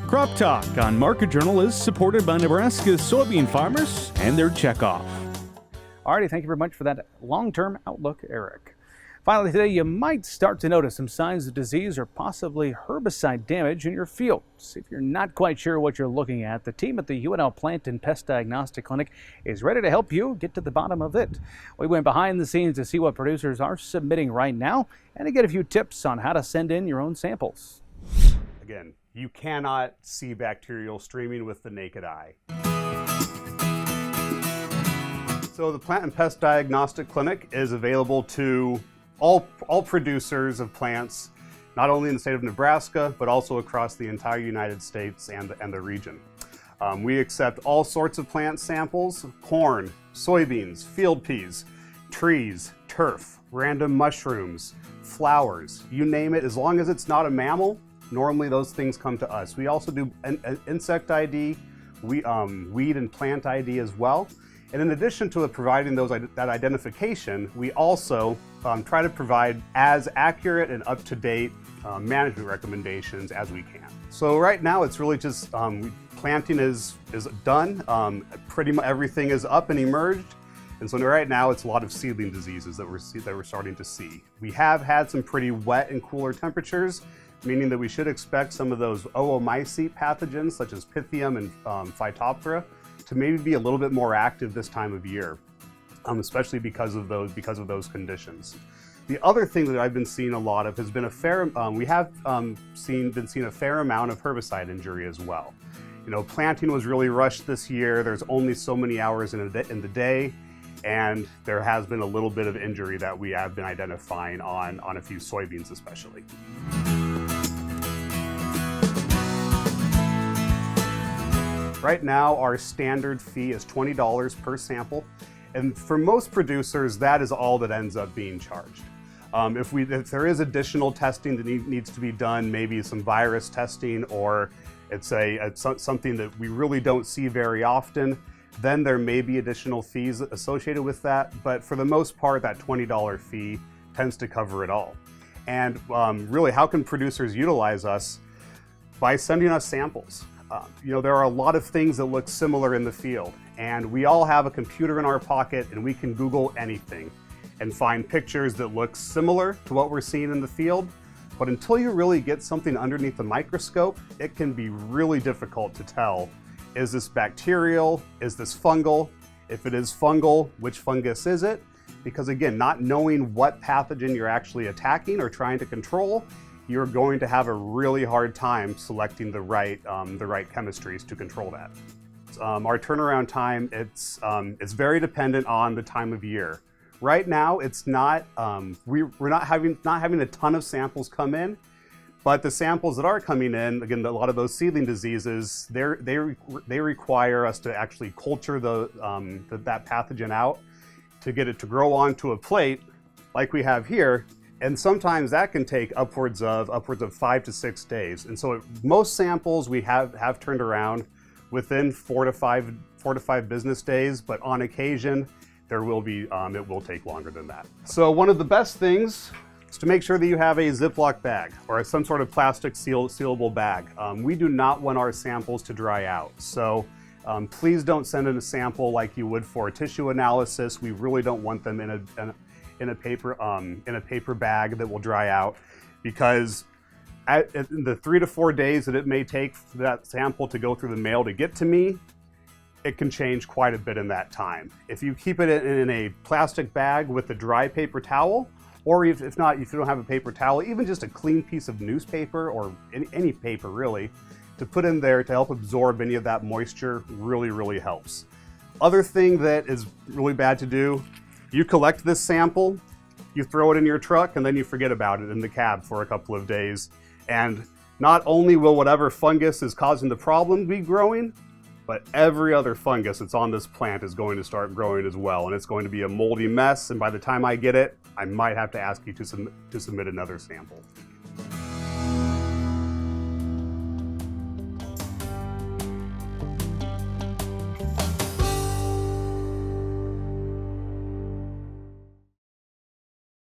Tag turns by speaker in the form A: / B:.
A: CropTalk on Market Journal is supported by Nebraska's soybean farmers and their checkoff.
B: Alrighty, thank you very much for that long-term outlook, Eric. Finally today, you might start to notice some signs of disease or possibly herbicide damage in your fields. If you're not quite sure what you're looking at, the team at the UNL Plant and Pest Diagnostic Clinic is ready to help you get to the bottom of it. We went behind the scenes to see what producers are submitting right now and to get a few tips on how to send in your own samples.
C: Again, you cannot see bacterial streaming with the naked eye. So the Plant and Pest Diagnostic Clinic is available to all producers of plants, not only in the state of Nebraska, but also across the entire United States and the region. We accept all sorts of plant samples: corn, soybeans, field peas, trees, turf, random mushrooms, flowers, you name it. As long as it's not a mammal, normally those things come to us. We also do an insect ID, weed and plant ID as well. And in addition to providing that identification, we also try to provide as accurate and up-to-date management recommendations as we can. So right now it's really just planting is done. Pretty much everything is up and emerged. And so right now it's a lot of seedling diseases that we're starting to see. We have had some pretty wet and cooler temperatures, meaning that we should expect some of those oomycete pathogens such as Pythium and Phytophthora to maybe be a little bit more active this time of year, especially because of those conditions. The other thing that I've been seeing a lot of has been we have been seeing a fair amount of herbicide injury as well. You know, planting was really rushed this year. There's only so many hours in the day, and there has been a little bit of injury that we have been identifying on a few soybeans especially. Right now, our standard fee is $20 per sample, and for most producers, that is all that ends up being charged. If there is additional testing that needs to be done, maybe some virus testing, or it's something that we really don't see very often, then there may be additional fees associated with that. But for the most part, that $20 fee tends to cover it all. And really, how can producers utilize us? By sending us samples. You know, there are a lot of things that look similar in the field, and we all have a computer in our pocket and we can Google anything and find pictures that look similar to what we're seeing in the field. But until you really get something underneath the microscope, it can be really difficult to tell, is this bacterial? Is this fungal? If it is fungal, which fungus is it? Because again, not knowing what pathogen you're actually attacking or trying to control, you're going to have a really hard time selecting the right chemistries to control that. Our turnaround time, it's very dependent on the time of year. Right now, it's not we're not having a ton of samples come in, but the samples that are coming in, again, a lot of those seedling diseases, they require us to actually culture that pathogen out to get it to grow onto a plate like we have here. And sometimes that can take upwards of 5 to 6 days. And so most samples we have turned around within 4 to 5 business days, but on occasion it will take longer than that. So one of the best things is to make sure that you have a Ziploc bag or some sort of plastic sealable bag. We do not want our samples to dry out. So please don't send in a sample like you would for a tissue analysis. We really don't want them in a paper bag that will dry out, because in the 3 to 4 days that it may take for that sample to go through the mail to get to me, it can change quite a bit in that time. If you keep it in a plastic bag with a dry paper towel, or if you don't have a paper towel, even just a clean piece of newspaper or any paper really, to put in there to help absorb any of that moisture really helps. Other thing that is really bad to do, you collect this sample, you throw it in your truck, and then you forget about it in the cab for a couple of days. And not only will whatever fungus is causing the problem be growing, but every other fungus that's on this plant is going to start growing as well. And it's going to be a moldy mess. And by the time I get it, I might have to ask you to submit another sample.